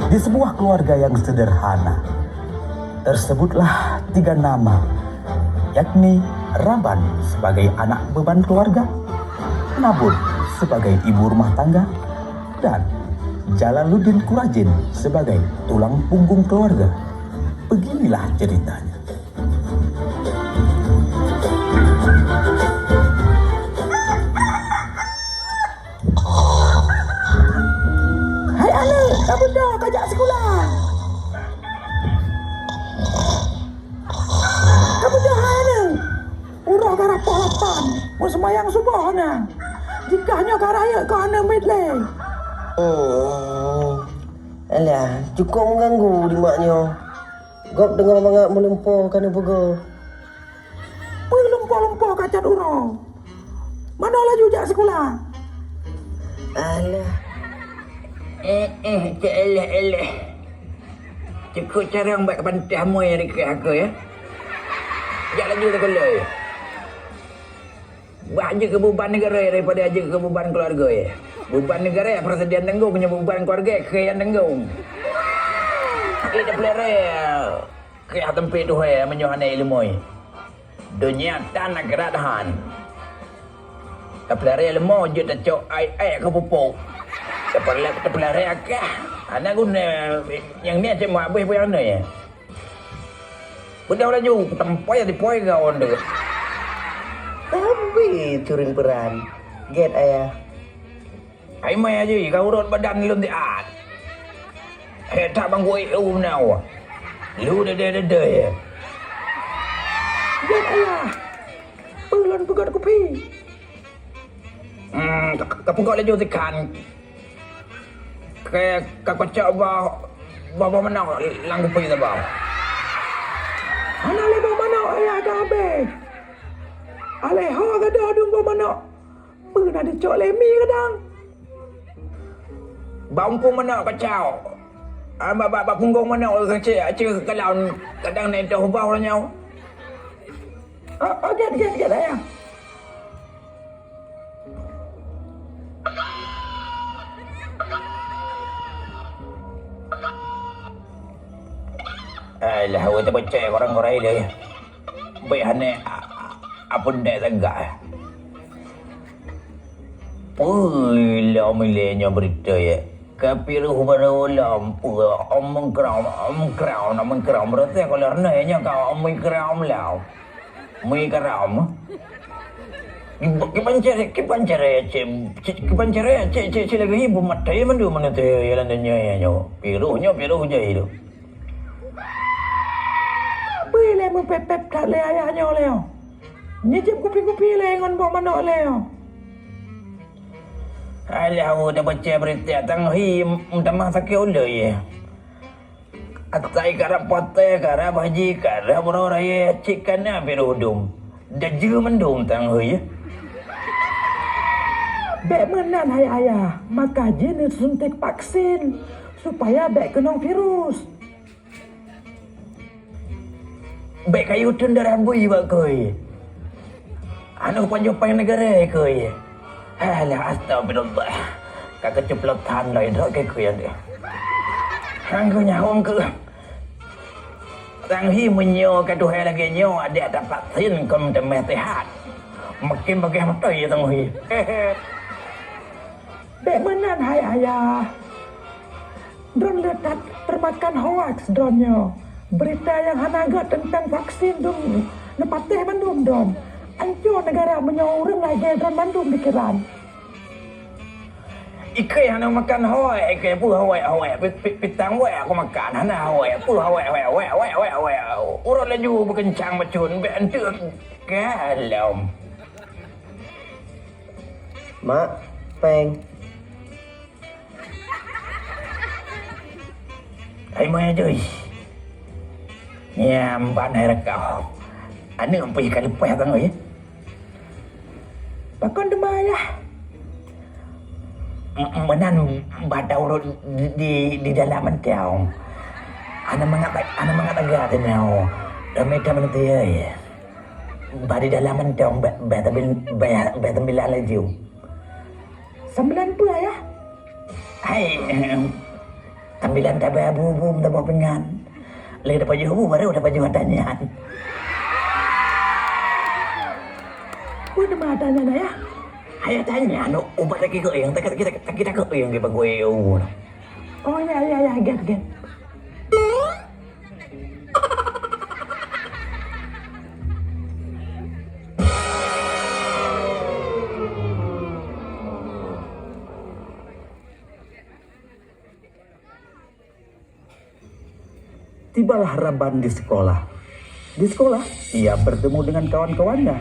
Di sebuah keluarga yang sederhana, tersebutlah 3 nama, yakni Raban sebagai anak beban keluarga, Nabun sebagai ibu rumah tangga, dan Jalaluddin Kurajin sebagai tulang punggung keluarga. Beginilah ceritanya. Hai anak, kamu dah kajak sekolah. Kamu dah anak. Urah karap pohon, mau sembahyang subuh na. Jikanya karaya kau anak medley. Alah, cukup mengganggu di maknya. Gop dengar banget melempar kana boga. Pelempar-lempar kacat urang. Mana laju jak sekolah? Alah, Cik eleh. Cukup cara yang baik pantah mu yang dekat aku ya. Jak laju tak kolai. Aja ke beban negara daripada aja ke beban keluarga ya. Beban negara ya persediaan tanggung punya beban keluarga ke yang tanggung. Kita pelera ke tempat tu ya menyohana ilmu. Dunia tanah keradahan. Pelera ilmu je tak cok ai ke pupuk. Pelera ke anak guna yang ni cik mak abis yang ni ya. Benda laju tempai di poi kawan tu. tapi turin peran. Get ayah. Ai mai aja kau urut badan lu tiat. Tak bang gue now. Lu dah ya. Get ayah. Pelan pegat kopi. Kapag kau laju tekan. Kayak kakocak bawa mana lang kopi tu bawa. Anak lebih mana ayah gabe. Aleho kadang dumbo mana. Pernah dicok lemi kadang. Bangku mana kacau. Bak punggung mana orang kecil. Acik kalau kadang naik dah ubah orang nyawa. Get ayah. Alah, awak tak percaya orang-orang ini. Baik hanya apa nak tegak. Pula milenya berita ya. Kapiruh baru lampu. Omong keram. Berarti kalau renanya kau omong keram lau. Omong keram. Kipancara cik lagi ibu mata ya mandu mana tu jalan dunia ya nyo. Piruh je itu. Boleh mempepep tak le ayahnya oleh. Nyicip kopi-kopi le ngon bawa mana oleh. Alah, awak dah baca berita tang hi mendamah sakit ulai ya. Atai karap potai karap haji karap orang raya cikana berudum. Daju mendum tang hi. Bek menan hai ayah. Maka jenis suntik vaksin supaya bek kena virus. Baik kayu tunda rambui bak koi. Anak panjang negara koi. Alah, astagfirullah. Kakak ceplotan lah itu ke koi dia. Hanggunya orang ke. Tang hi menyo ke Tuhan lagi nyo ada dapat sin kom temeh tehat. Makin pakai mata ya tang hi. Dek menan hai ayah. Drone letak termakan hoax dronnya. Berita yang hanaga tentang vaksin dong. Nepateh mandum dron. Ancur negara menyorong lagi dron mandum pikiran. Ikai hana makan hoi, ikai pun hoi, pitang hoi aku makan hana hoi, pun hoi. Urut laju berkencang macun, bentuk kalam. Mak, peng. Hai mai jui. Nyam ban hai rakau. Ane ampai kali peh tang oi. Pakon demaya. Menan badau di dalam mentau. Ana mangat agak tenau. Ramai taman dia ya. Badi dalam mentau betambil laju. 9 puluh ayah. Hai. Tambilan tabe abu tabe pengan. Le dapat juhu baru dapat juhu tanyaan. Gua demaya tanya ya. Ayah tanya, no ubat lagi kau yang kita kau yang kita gue Oh ya, get. Tibalah Raban di sekolah. Di sekolah, ia bertemu dengan kawan-kawannya.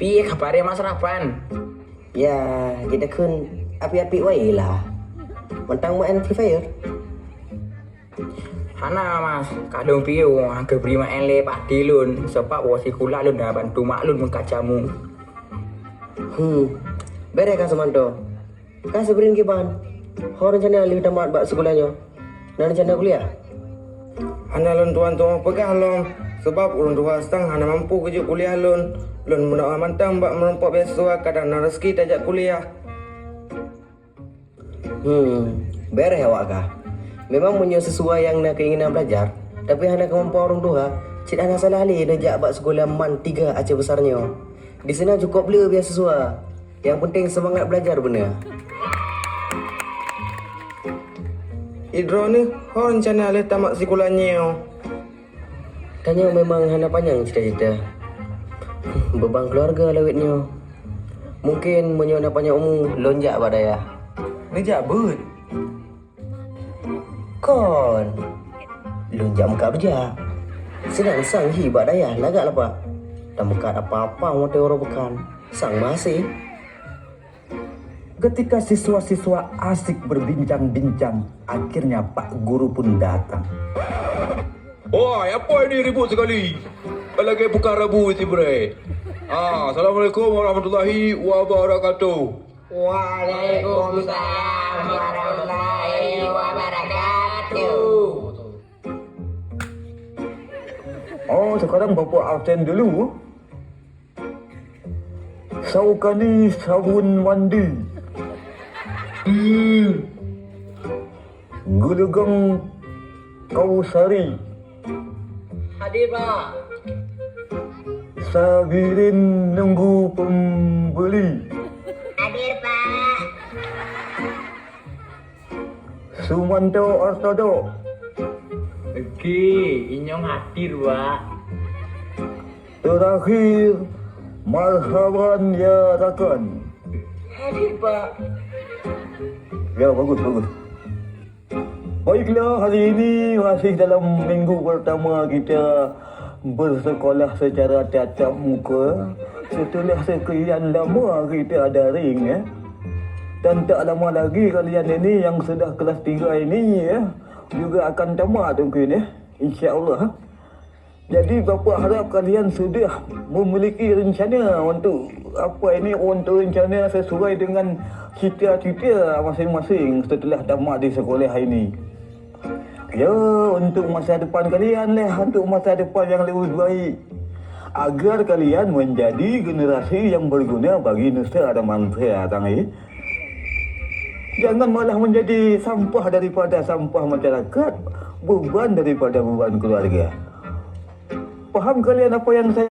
Piye kabarnya Mas Raban? Ya, kita kun api-api wae lah. Mentang main Free Fire. Hana Mas, kadang piye wong agak beri main Pak Dilun, sebab wasi kula lun dah bantu maklun mengkacamu. Bere ka Samanto. Ka seberin kiban. Hor rencana li tamat bak sekolahnya. Dan rencana kuliah. Hana lon tuan pegah lom. Sebab ulun tua setang hana mampu kerja kuliah lon. Lon mendak mantang bak merompok beasiswa kadang na rezeki tajak kuliah. Bere awak kah? Memang punya sesuai yang nak keinginan belajar, tapi hanya kemampuan orang tua, cik hana salah li nejak bak sekolah man 3 aceh besarnya. Di sana cukup bela beasiswa. Yang penting semangat belajar benar. Idro ni, hor rencana alih tamat sekolahnya. Tanya memang hana panjang cita-cita. Beban keluarga lewitnya. Mungkin menyo nak panjang umur lonjak badaya. Nejak bet. Kon lonjak muka berja. Sedang sang hi badaya lagak lah pak. Tak muka apa-apa mata orang bekan. Sang masih. Ketika siswa-siswa asik berbincang-bincang, akhirnya Pak Guru pun datang. Oi, apa ini ribut sekali? Lagi bukan Rabu si bre. Assalamualaikum warahmatullahi wabarakatuh. Waalaikumsalam warahmatullahi wabarakatuh. Oh, sekarang Bapak absen dulu. Saukani sabun mandi. Gudegong Kausari. Hadir Pak. Sabirin nunggu pembeli. Hadir Pak. Sumanto Ortodo. Oke, inyong hadir Pak. Terakhir, marhaban ya rakan. Hadir Pak. Ya, bagus. Baiklah, hari ini masih dalam minggu pertama kita bersekolah secara tatap muka. Setelah sekian lama kita daring Dan tak lama lagi kalian ini yang sudah kelas 3 ini juga akan tamat mungkin InsyaAllah. Jadi bapa harap kalian sudah memiliki rencana untuk rencana sesuai dengan cita-cita masing-masing setelah tamat di sekolah ini. Ya, untuk masa depan kalian lah, untuk masa depan yang lebih baik. Agar kalian menjadi generasi yang berguna bagi nusa dan bangsa tangi. Jangan malah menjadi sampah daripada sampah masyarakat, beban daripada beban keluarga. Faham kalian apa yang saya